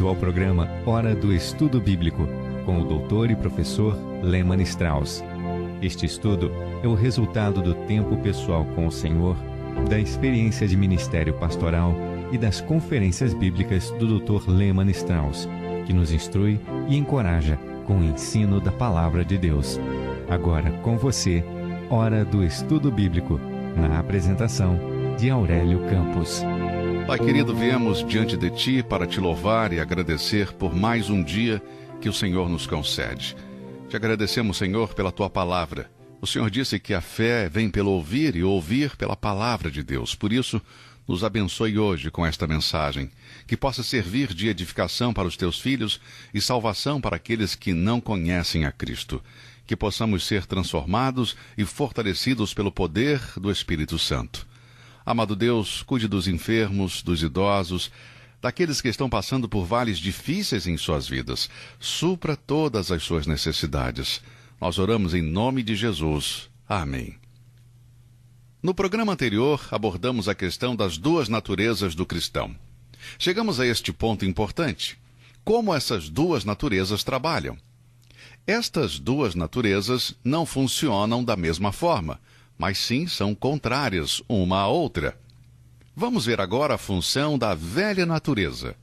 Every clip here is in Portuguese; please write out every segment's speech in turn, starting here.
bem-vindo ao programa Hora do Estudo Bíblico, com o doutor e professor Lehmann Strauss. Este estudo é o resultado do tempo pessoal com o Senhor, da experiência de ministério pastoral e das conferências bíblicas do Dr. Lehmann Strauss, que nos instrui e encoraja com o ensino da Palavra de Deus. Agora com você, Hora do Estudo Bíblico, na apresentação de Aurélio Campos. Pai querido, viemos diante de Ti para Te louvar e agradecer por mais um dia que o Senhor nos concede. Te agradecemos, Senhor, pela Tua Palavra. O Senhor disse que a fé vem pelo ouvir e ouvir pela Palavra de Deus. Por isso, nos abençoe hoje com esta mensagem, que possa servir de edificação para os Teus filhos e salvação para aqueles que não conhecem a Cristo. Que possamos ser transformados e fortalecidos pelo poder do Espírito Santo. Amado Deus, cuide dos enfermos, dos idosos, daqueles que estão passando por vales difíceis em suas vidas. Supra todas as suas necessidades. Nós oramos em nome de Jesus. Amém. No programa anterior, abordamos a questão das duas naturezas do cristão. Chegamos a este ponto importante. Como essas duas naturezas trabalham? Estas duas naturezas não funcionam da mesma forma, mas sim são contrárias uma à outra. Vamos ver agora a função da velha natureza.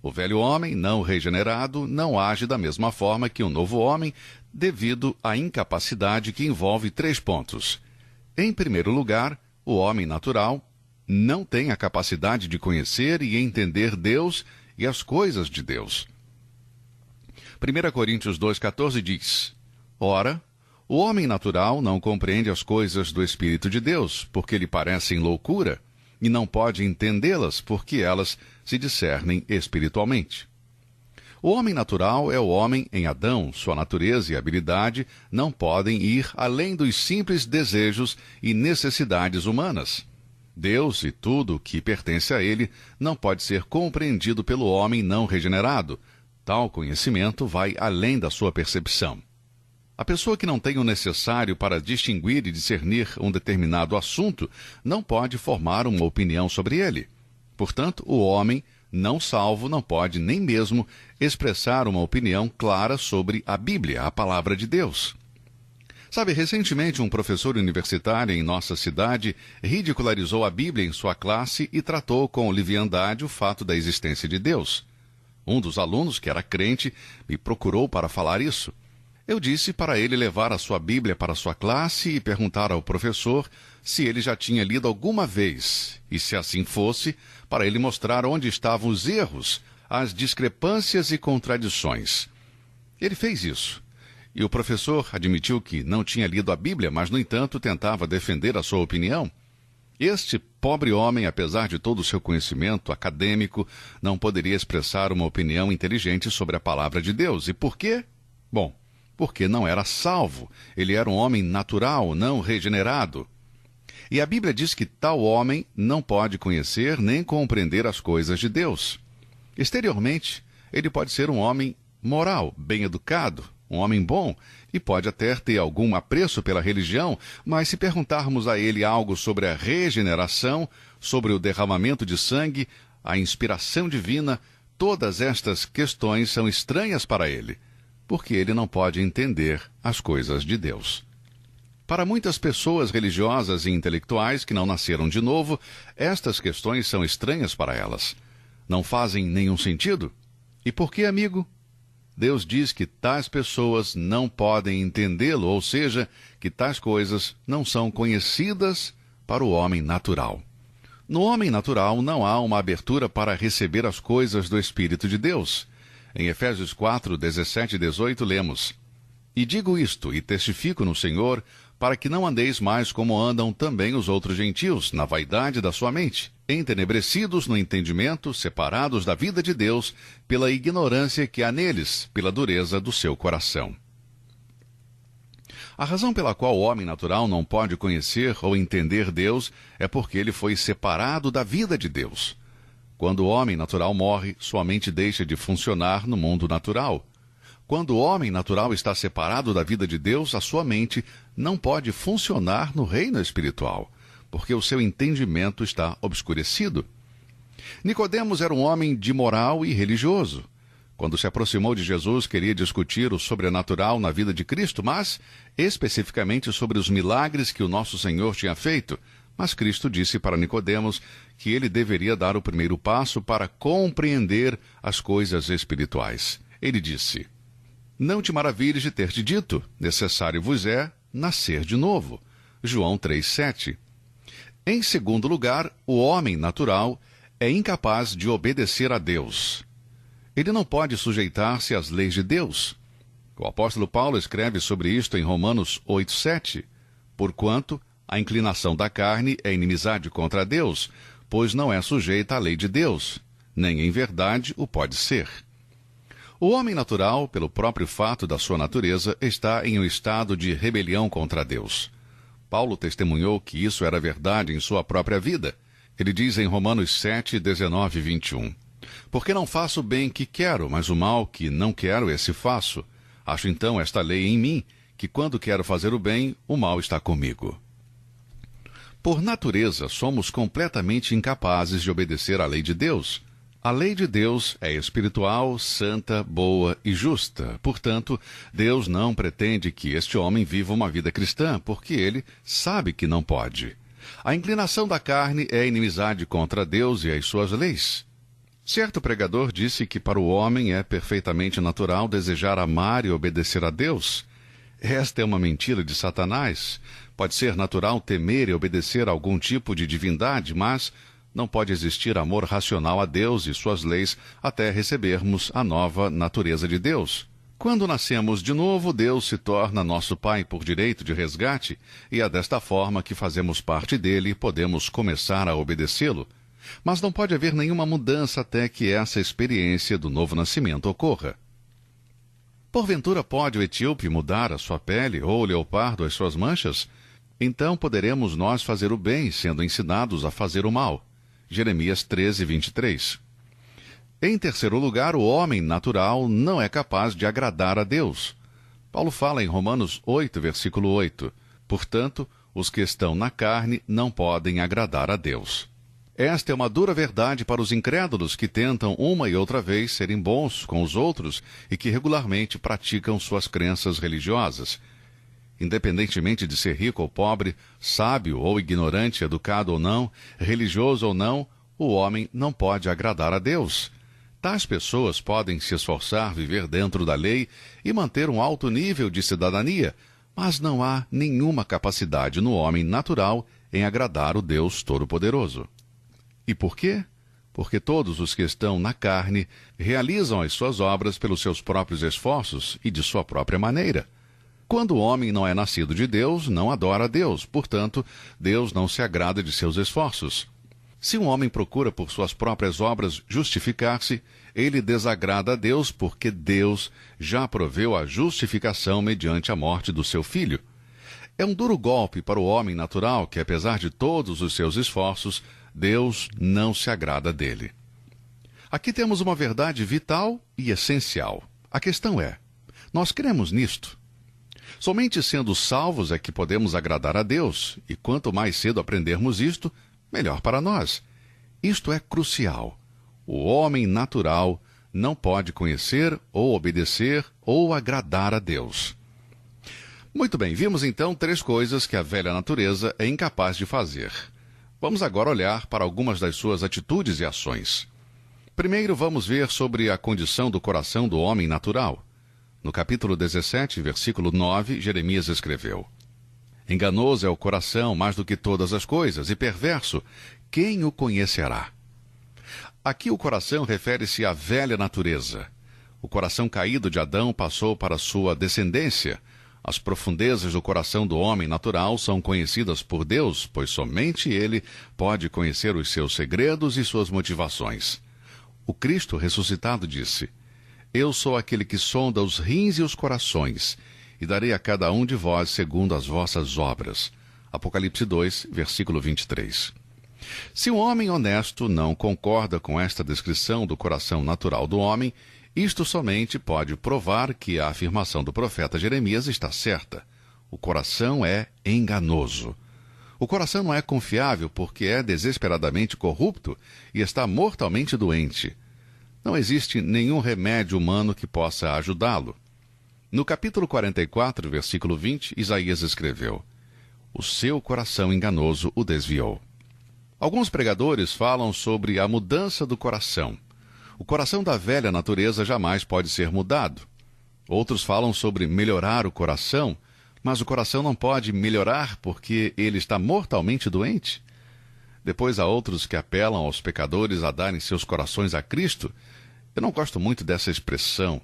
O velho homem, não regenerado, não age da mesma forma que o novo homem, devido à incapacidade que envolve 3 pontos. Em primeiro lugar, o homem natural não tem a capacidade de conhecer e entender Deus e as coisas de Deus. 1 Coríntios 2,14 diz: Ora, o homem natural não compreende as coisas do Espírito de Deus, porque lhe parecem loucura, e não pode entendê-las, porque elas se discernem espiritualmente. O homem natural é o homem em Adão. Sua natureza e habilidade não podem ir além dos simples desejos e necessidades humanas. Deus e tudo o que pertence a ele não pode ser compreendido pelo homem não regenerado. Tal conhecimento vai além da sua percepção. A pessoa que não tem o necessário para distinguir e discernir um determinado assunto não pode formar uma opinião sobre ele. Portanto, o homem não salvo não pode nem mesmo expressar uma opinião clara sobre a Bíblia, a Palavra de Deus. Sabe, recentemente um professor universitário em nossa cidade ridicularizou a Bíblia em sua classe e tratou com leviandade o fato da existência de Deus. Um dos alunos, que era crente, me procurou para falar isso. Eu disse para ele levar a sua Bíblia para a sua classe e perguntar ao professor se ele já tinha lido alguma vez, e se assim fosse, para ele mostrar onde estavam os erros, as discrepâncias e contradições. Ele fez isso, e o professor admitiu que não tinha lido a Bíblia, mas, no entanto, tentava defender a sua opinião. Este pobre homem, apesar de todo o seu conhecimento acadêmico, não poderia expressar uma opinião inteligente sobre a palavra de Deus. E por quê? Bom, porque não era salvo. Ele era um homem natural, não regenerado. E a Bíblia diz que tal homem não pode conhecer nem compreender as coisas de Deus. Exteriormente, ele pode ser um homem moral, bem educado, um homem bom, e pode até ter algum apreço pela religião, mas se perguntarmos a ele algo sobre a regeneração, sobre o derramamento de sangue, a inspiração divina, todas estas questões são estranhas para ele, porque ele não pode entender as coisas de Deus. Para muitas pessoas religiosas e intelectuais que não nasceram de novo, estas questões são estranhas para elas. Não fazem nenhum sentido? E por que, amigo? Deus diz que tais pessoas não podem entendê-lo, ou seja, que tais coisas não são conhecidas para o homem natural. No homem natural não há uma abertura para receber as coisas do Espírito de Deus. Em Efésios 4, 17 e 18 lemos: E digo isto, e testifico no Senhor, para que não andeis mais como andam também os outros gentios, na vaidade da sua mente, entenebrecidos no entendimento, separados da vida de Deus, pela ignorância que há neles, pela dureza do seu coração. A razão pela qual o homem natural não pode conhecer ou entender Deus é porque ele foi separado da vida de Deus. Quando o homem natural morre, sua mente deixa de funcionar no mundo natural. Quando o homem natural está separado da vida de Deus, a sua mente não pode funcionar no reino espiritual, porque o seu entendimento está obscurecido. Nicodemos era um homem de moral e religioso. Quando se aproximou de Jesus, queria discutir o sobrenatural na vida de Cristo, mas especificamente sobre os milagres que o nosso Senhor tinha feito. Mas Cristo disse para Nicodemos que ele deveria dar o primeiro passo para compreender as coisas espirituais. Ele disse: "Não te maravilhes de ter te dito, necessário vos é nascer de novo." João 3,7. Em segundo lugar, o homem natural é incapaz de obedecer a Deus. Ele não pode sujeitar-se às leis de Deus. O apóstolo Paulo escreve sobre isto em Romanos 8,7. Porquanto a inclinação da carne é inimizade contra Deus, pois não é sujeita à lei de Deus, nem em verdade o pode ser. O homem natural, pelo próprio fato da sua natureza, está em um estado de rebelião contra Deus. Paulo testemunhou que isso era verdade em sua própria vida. Ele diz em Romanos 7, 19 e 21. "Porque não faço o bem que quero, mas o mal que não quero, esse faço. Acho então esta lei em mim, que quando quero fazer o bem, o mal está comigo." Por natureza, somos completamente incapazes de obedecer à lei de Deus. A lei de Deus é espiritual, santa, boa e justa. Portanto, Deus não pretende que este homem viva uma vida cristã, porque ele sabe que não pode. A inclinação da carne é inimizade contra Deus e as suas leis. Certo pregador disse que para o homem é perfeitamente natural desejar amar e obedecer a Deus. Esta é uma mentira de Satanás. Pode ser natural temer e obedecer a algum tipo de divindade, mas não pode existir amor racional a Deus e suas leis até recebermos a nova natureza de Deus. Quando nascemos de novo, Deus se torna nosso Pai por direito de resgate, e é desta forma que fazemos parte dele e podemos começar a obedecê-lo. Mas não pode haver nenhuma mudança até que essa experiência do novo nascimento ocorra. Porventura pode o etíope mudar a sua pele ou o leopardo as suas manchas? Então poderemos nós fazer o bem, sendo ensinados a fazer o mal. Jeremias 13, 23. Em terceiro lugar, o homem natural não é capaz de agradar a Deus. Paulo fala em Romanos 8, versículo 8. Portanto, os que estão na carne não podem agradar a Deus. Esta é uma dura verdade para os incrédulos que tentam uma e outra vez serem bons com os outros e que regularmente praticam suas crenças religiosas. Independentemente de ser rico ou pobre, sábio ou ignorante, educado ou não, religioso ou não, o homem não pode agradar a Deus. Tais pessoas podem se esforçar, viver dentro da lei e manter um alto nível de cidadania, mas não há nenhuma capacidade no homem natural em agradar o Deus Todo-Poderoso. E por quê? Porque todos os que estão na carne realizam as suas obras pelos seus próprios esforços e de sua própria maneira. Quando o homem não é nascido de Deus, não adora a Deus, portanto, Deus não se agrada de seus esforços. Se um homem procura por suas próprias obras justificar-se, ele desagrada a Deus porque Deus já proveu a justificação mediante a morte do seu filho. É um duro golpe para o homem natural que, apesar de todos os seus esforços, Deus não se agrada dele. Aqui temos uma verdade vital e essencial. A questão é, nós cremos nisto? Somente sendo salvos é que podemos agradar a Deus, e quanto mais cedo aprendermos isto, melhor para nós. Isto é crucial. O homem natural não pode conhecer, ou obedecer, ou agradar a Deus. Muito bem, vimos então 3 coisas que a velha natureza é incapaz de fazer. Vamos agora olhar para algumas das suas atitudes e ações. Primeiro, vamos ver sobre a condição do coração do homem natural. No capítulo 17, versículo 9, Jeremias escreveu: "Enganoso é o coração mais do que todas as coisas, e perverso, quem o conhecerá?" Aqui o coração refere-se à velha natureza. O coração caído de Adão passou para sua descendência. As profundezas do coração do homem natural são conhecidas por Deus, pois somente Ele pode conhecer os seus segredos e suas motivações. O Cristo ressuscitado disse: "Eu sou aquele que sonda os rins e os corações, e darei a cada um de vós segundo as vossas obras." Apocalipse 2, versículo 23. Se um homem honesto não concorda com esta descrição do coração natural do homem, isto somente pode provar que a afirmação do profeta Jeremias está certa. O coração é enganoso. O coração não é confiável porque é desesperadamente corrupto e está mortalmente doente. Não existe nenhum remédio humano que possa ajudá-lo. No capítulo 44, versículo 20, Isaías escreveu: "O seu coração enganoso o desviou." Alguns pregadores falam sobre a mudança do coração. O coração da velha natureza jamais pode ser mudado. Outros falam sobre melhorar o coração, mas o coração não pode melhorar porque ele está mortalmente doente. Depois há outros que apelam aos pecadores a darem seus corações a Cristo. Eu não gosto muito dessa expressão.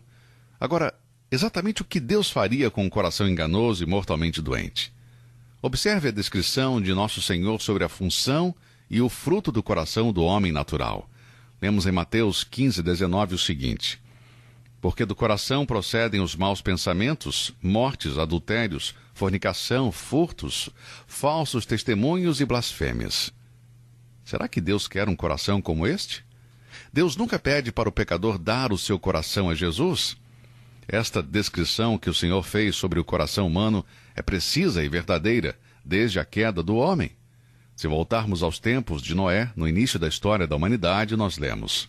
Agora, exatamente o que Deus faria com um coração enganoso e mortalmente doente? Observe a descrição de Nosso Senhor sobre a função e o fruto do coração do homem natural. Lemos em Mateus 15:19 o seguinte: "Porque do coração procedem os maus pensamentos, mortes, adultérios, fornicação, furtos, falsos testemunhos e blasfêmias." Será que Deus quer um coração como este? Deus nunca pede para o pecador dar o seu coração a Jesus. Esta descrição que o Senhor fez sobre o coração humano é precisa e verdadeira desde a queda do homem. Se voltarmos aos tempos de Noé, no início da história da humanidade, nós lemos: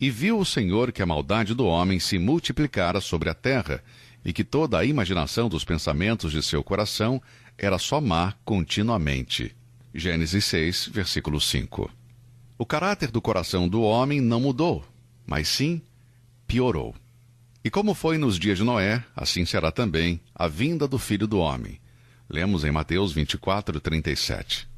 "E viu o Senhor que a maldade do homem se multiplicara sobre a terra, e que toda a imaginação dos pensamentos de seu coração era só má continuamente." Gênesis 6, versículo 5. O caráter do coração do homem não mudou, mas sim piorou. E como foi nos dias de Noé, assim será também a vinda do Filho do Homem. Lemos em Mateus 24:37.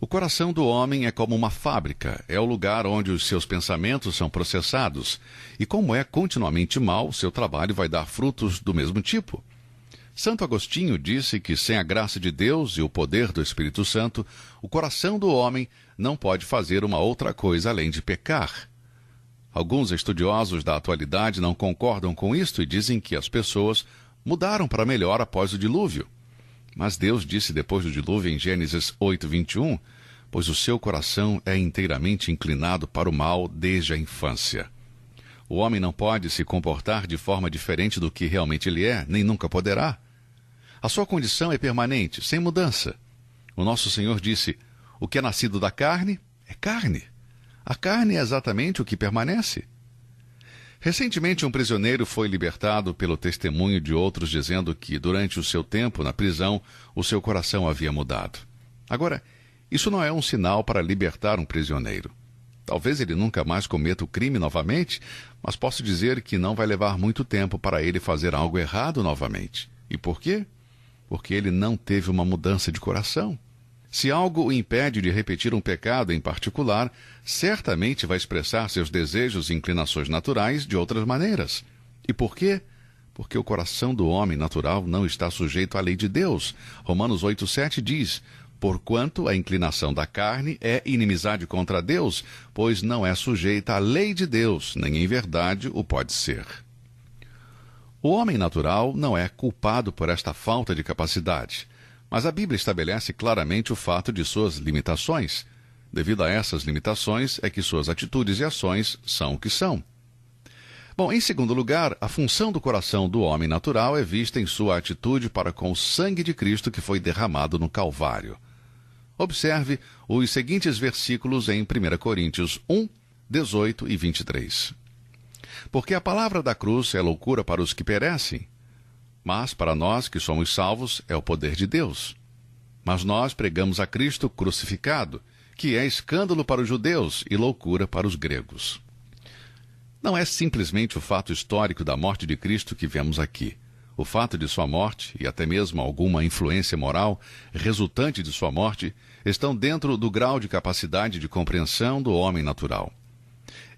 O coração do homem é como uma fábrica, é o lugar onde os seus pensamentos são processados, e como é continuamente mau, seu trabalho vai dar frutos do mesmo tipo. Santo Agostinho disse que sem a graça de Deus e o poder do Espírito Santo, o coração do homem não pode fazer uma outra coisa além de pecar. Alguns estudiosos da atualidade não concordam com isto e dizem que as pessoas mudaram para melhor após o dilúvio. Mas Deus disse depois do dilúvio em Gênesis 8:21, "Pois o seu coração é inteiramente inclinado para o mal desde a infância." O homem não pode se comportar de forma diferente do que realmente ele é, nem nunca poderá. A sua condição é permanente, sem mudança. O nosso Senhor disse: "O que é nascido da carne é carne." A carne é exatamente o que permanece. Recentemente, um prisioneiro foi libertado pelo testemunho de outros dizendo que, durante o seu tempo na prisão, o seu coração havia mudado. Agora, isso não é um sinal para libertar um prisioneiro. Talvez ele nunca mais cometa o crime novamente, mas posso dizer que não vai levar muito tempo para ele fazer algo errado novamente. E por quê? Porque ele não teve uma mudança de coração. Se algo o impede de repetir um pecado em particular, certamente vai expressar seus desejos e inclinações naturais de outras maneiras. E por quê? Porque o coração do homem natural não está sujeito à lei de Deus. Romanos 8:7 diz: "Porquanto a inclinação da carne é inimizade contra Deus, pois não é sujeita à lei de Deus, nem em verdade o pode ser." O homem natural não é culpado por esta falta de capacidade. Mas a Bíblia estabelece claramente o fato de suas limitações. Devido a essas limitações é que suas atitudes e ações são o que são. Bom, em segundo lugar, a função do coração do homem natural é vista em sua atitude para com o sangue de Cristo que foi derramado no Calvário. Observe os seguintes versículos em 1 Coríntios 1, 18 e 23. "Porque a palavra da cruz é loucura para os que perecem, mas para nós que somos salvos é o poder de Deus. Mas nós pregamos a Cristo crucificado, que é escândalo para os judeus e loucura para os gregos." Não é simplesmente o fato histórico da morte de Cristo que vemos aqui. O fato de sua morte, e até mesmo alguma influência moral resultante de sua morte, estão dentro do grau de capacidade de compreensão do homem natural.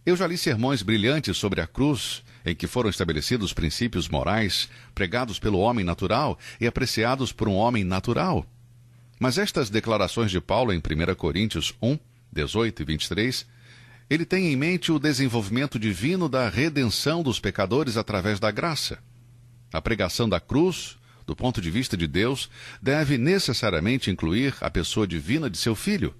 Eu já li sermões brilhantes sobre a cruz, em que foram estabelecidos princípios morais pregados pelo homem natural e apreciados por um homem natural. Mas estas declarações de Paulo em 1 Coríntios 1, 18 e 23, ele tem em mente o desenvolvimento divino da redenção dos pecadores através da graça. A pregação da cruz, do ponto de vista de Deus, deve necessariamente incluir a pessoa divina de seu Filho,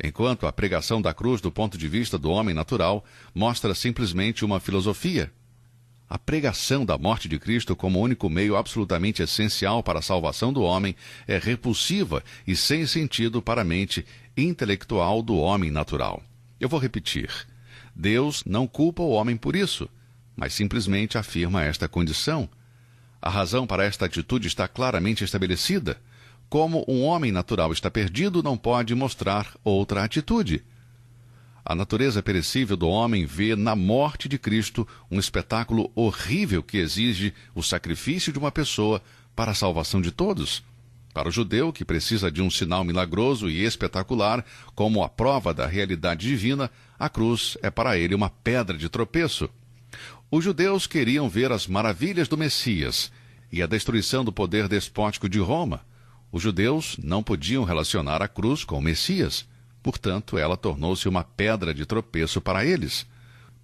enquanto a pregação da cruz, do ponto de vista do homem natural, mostra simplesmente uma filosofia. A pregação da morte de Cristo como único meio absolutamente essencial para a salvação do homem é repulsiva e sem sentido para a mente intelectual do homem natural. Eu vou repetir. Deus não culpa o homem por isso, mas simplesmente afirma esta condição. A razão para esta atitude está claramente estabelecida. Como um homem natural está perdido, não pode mostrar outra atitude. A natureza perecível do homem vê na morte de Cristo um espetáculo horrível que exige o sacrifício de uma pessoa para a salvação de todos. Para o judeu, que precisa de um sinal milagroso e espetacular, como a prova da realidade divina, a cruz é para ele uma pedra de tropeço. Os judeus queriam ver as maravilhas do Messias e a destruição do poder despótico de Roma. Os judeus não podiam relacionar a cruz com o Messias. Portanto, ela tornou-se uma pedra de tropeço para eles.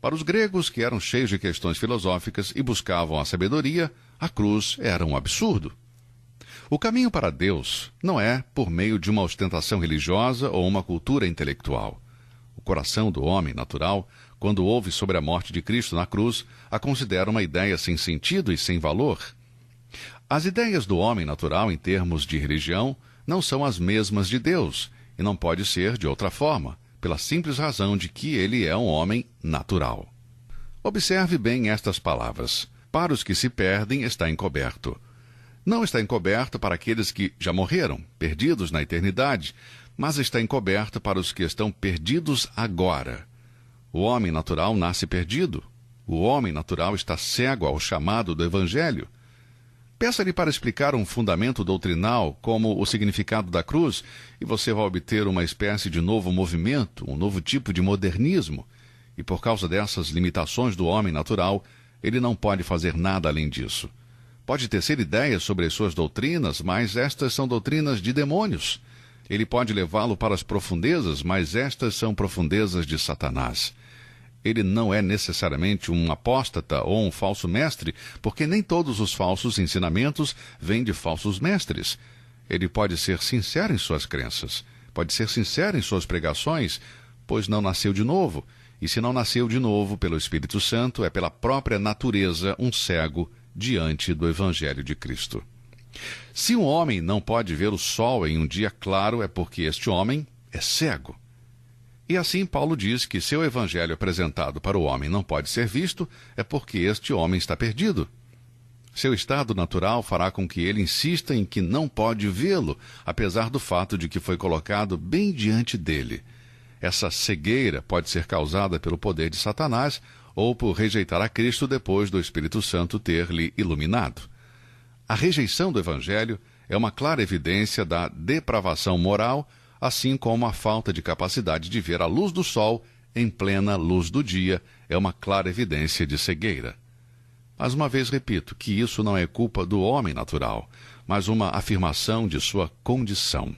Para os gregos, que eram cheios de questões filosóficas e buscavam a sabedoria, a cruz era um absurdo. O caminho para Deus não é por meio de uma ostentação religiosa ou uma cultura intelectual. O coração do homem natural, quando ouve sobre a morte de Cristo na cruz, a considera uma ideia sem sentido e sem valor. As ideias do homem natural em termos de religião não são as mesmas de Deus, e não pode ser de outra forma, pela simples razão de que ele é um homem natural. Observe bem estas palavras. Para os que se perdem está encoberto. Não está encoberto para aqueles que já morreram, perdidos na eternidade, mas está encoberto para os que estão perdidos agora. O homem natural nasce perdido. O homem natural está cego ao chamado do Evangelho. Peça-lhe para explicar um fundamento doutrinal, como o significado da cruz, e você vai obter uma espécie de novo movimento, um novo tipo de modernismo. E por causa dessas limitações do homem natural, ele não pode fazer nada além disso. Pode tecer ideias sobre as suas doutrinas, mas estas são doutrinas de demônios. Ele pode levá-lo para as profundezas, mas estas são profundezas de Satanás. Ele não é necessariamente um apóstata ou um falso mestre, porque nem todos os falsos ensinamentos vêm de falsos mestres. Ele pode ser sincero em suas crenças, pode ser sincero em suas pregações, pois não nasceu de novo. E se não nasceu de novo pelo Espírito Santo, é pela própria natureza um cego diante do Evangelho de Cristo. Se um homem não pode ver o sol em um dia claro, é porque este homem é cego. E assim Paulo diz que se o evangelho apresentado para o homem não pode ser visto, é porque este homem está perdido. Seu estado natural fará com que ele insista em que não pode vê-lo, apesar do fato de que foi colocado bem diante dele. Essa cegueira pode ser causada pelo poder de Satanás ou por rejeitar a Cristo depois do Espírito Santo ter lhe iluminado. A rejeição do evangelho é uma clara evidência da depravação moral, assim como a falta de capacidade de ver a luz do sol em plena luz do dia é uma clara evidência de cegueira. Mais uma vez repito que isso não é culpa do homem natural, mas uma afirmação de sua condição.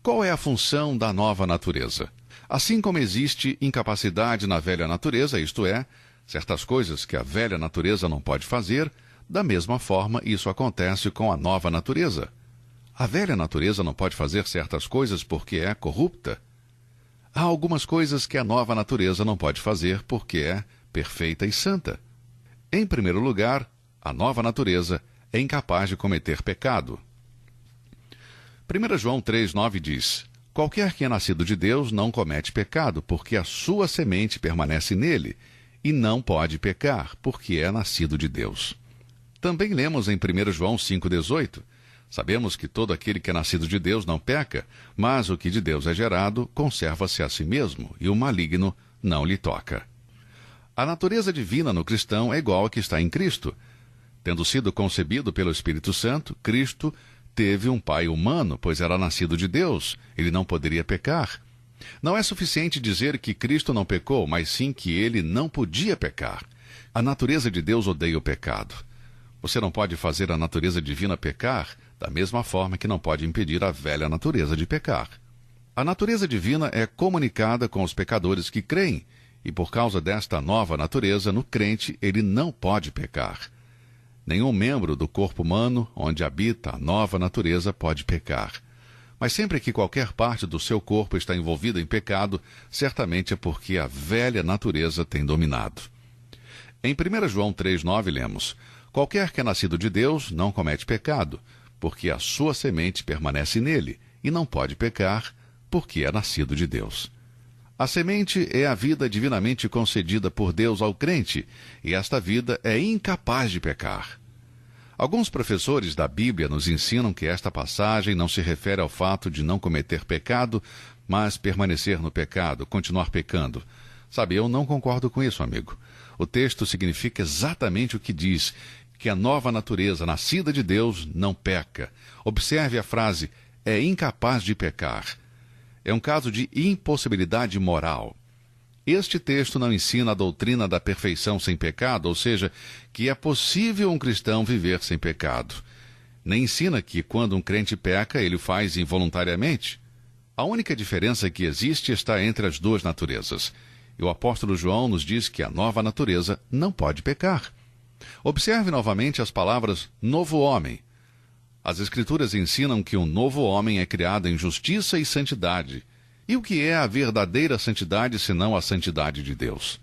Qual é a função da nova natureza? Assim como existe incapacidade na velha natureza, isto é, certas coisas que a velha natureza não pode fazer, da mesma forma isso acontece com a nova natureza. A velha natureza não pode fazer certas coisas porque é corrupta. Há algumas coisas que a nova natureza não pode fazer porque é perfeita e santa. Em primeiro lugar, a nova natureza é incapaz de cometer pecado. 1 João 3,9 diz: qualquer que é nascido de Deus não comete pecado, porque a sua semente permanece nele, e não pode pecar, porque é nascido de Deus. Também lemos em 1 João 5,18: sabemos que todo aquele que é nascido de Deus não peca, mas o que de Deus é gerado conserva-se a si mesmo, e o maligno não lhe toca. A natureza divina no cristão é igual à que está em Cristo. Tendo sido concebido pelo Espírito Santo, Cristo teve um pai humano, pois era nascido de Deus, ele não poderia pecar. Não é suficiente dizer que Cristo não pecou, mas sim que ele não podia pecar. A natureza de Deus odeia o pecado. Você não pode fazer a natureza divina pecar, da mesma forma que não pode impedir a velha natureza de pecar. A natureza divina é comunicada com os pecadores que creem, e por causa desta nova natureza, no crente, ele não pode pecar. Nenhum membro do corpo humano, onde habita a nova natureza, pode pecar. Mas sempre que qualquer parte do seu corpo está envolvida em pecado, certamente é porque a velha natureza tem dominado. Em 1 João 3,9 lemos: qualquer que é nascido de Deus não comete pecado, porque a sua semente permanece nele, e não pode pecar, porque é nascido de Deus. A semente é a vida divinamente concedida por Deus ao crente, e esta vida é incapaz de pecar. Alguns professores da Bíblia nos ensinam que esta passagem não se refere ao fato de não cometer pecado, mas permanecer no pecado, continuar pecando. Sabe, eu não concordo com isso, amigo. O texto significa exatamente o que diz, que a nova natureza nascida de Deus não peca. Observe a frase, é incapaz de pecar. É um caso de impossibilidade moral. Este texto não ensina a doutrina da perfeição sem pecado, ou seja, que é possível um cristão viver sem pecado. Nem ensina que quando um crente peca, ele o faz involuntariamente. A única diferença que existe está entre as duas naturezas. E o apóstolo João nos diz que a nova natureza não pode pecar. Observe novamente as palavras novo homem. As Escrituras ensinam que um novo homem é criado em justiça e santidade. E o que é a verdadeira santidade senão a santidade de Deus?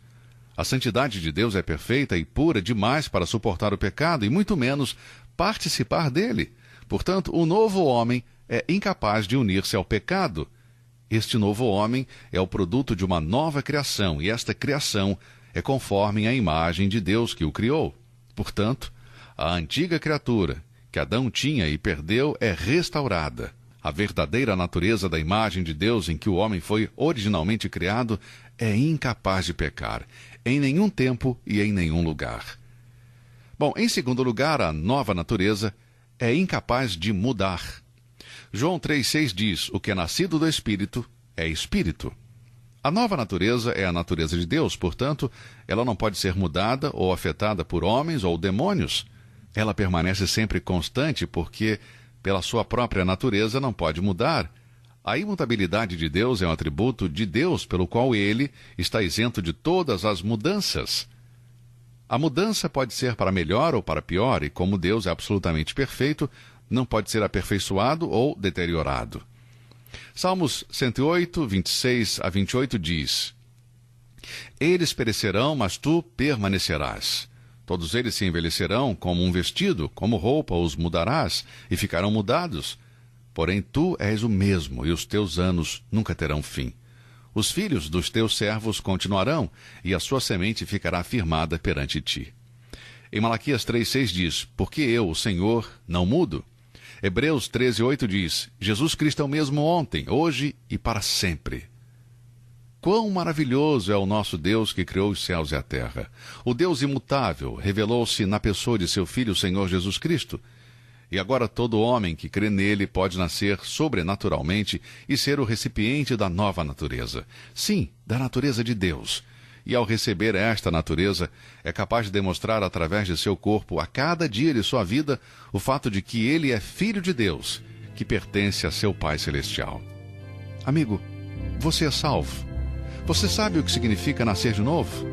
A santidade de Deus é perfeita e pura demais para suportar o pecado e muito menos participar dele. Portanto, o novo homem é incapaz de unir-se ao pecado. Este novo homem é o produto de uma nova criação e esta criação é conforme a imagem de Deus que o criou. Portanto, a antiga criatura que Adão tinha e perdeu é restaurada. A verdadeira natureza da imagem de Deus em que o homem foi originalmente criado é incapaz de pecar, em nenhum tempo e em nenhum lugar. Bom, em segundo lugar, a nova natureza é incapaz de mudar. João 3,6 diz, o que é nascido do Espírito é Espírito. A nova natureza é a natureza de Deus, portanto, ela não pode ser mudada ou afetada por homens ou demônios. Ela permanece sempre constante porque, pela sua própria natureza, não pode mudar. A imutabilidade de Deus é um atributo de Deus pelo qual ele está isento de todas as mudanças. A mudança pode ser para melhor ou para pior, e como Deus é absolutamente perfeito, não pode ser aperfeiçoado ou deteriorado. Salmos 108, 26 a 28 diz: eles perecerão, mas tu permanecerás. Todos eles se envelhecerão como um vestido, como roupa os mudarás, e ficarão mudados. Porém tu és o mesmo, e os teus anos nunca terão fim. Os filhos dos teus servos continuarão, e a sua semente ficará firmada perante ti. Em Malaquias 3,6 diz, porque eu, o Senhor, não mudo. Hebreus 13,8 diz, Jesus Cristo é o mesmo ontem, hoje e para sempre. Quão maravilhoso é o nosso Deus que criou os céus e a terra. O Deus imutável revelou-se na pessoa de seu Filho, o Senhor Jesus Cristo. E agora todo homem que crê nele pode nascer sobrenaturalmente e ser o recipiente da nova natureza. Sim, da natureza de Deus. E ao receber esta natureza, é capaz de demonstrar através de seu corpo a cada dia de sua vida o fato de que ele é filho de Deus, que pertence a seu Pai Celestial. Amigo, você é salvo. Você sabe o que significa nascer de novo?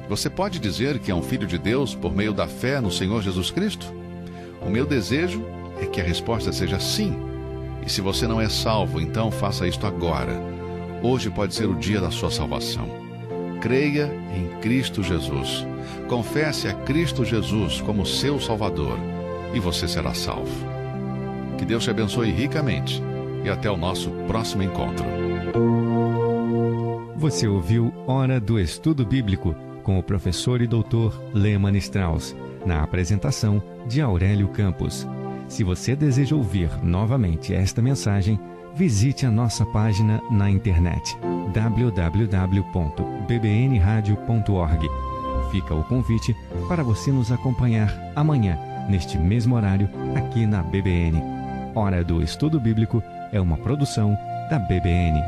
Você pode dizer que é um filho de Deus por meio da fé no Senhor Jesus Cristo? O meu desejo é que a resposta seja sim. E se você não é salvo, então faça isto agora. Hoje pode ser o dia da sua salvação. Creia em Cristo Jesus. Confesse a Cristo Jesus como seu Salvador e você será salvo. Que Deus te abençoe ricamente e até o nosso próximo encontro. Você ouviu Hora do Estudo Bíblico com o professor e doutor Lehmann Strauss, na apresentação de Aurélio Campos. Se você deseja ouvir novamente esta mensagem, visite a nossa página na internet www.bbnradio.org. Fica o convite para você nos acompanhar amanhã, neste mesmo horário, aqui na BBN. Hora do Estudo Bíblico é uma produção da BBN.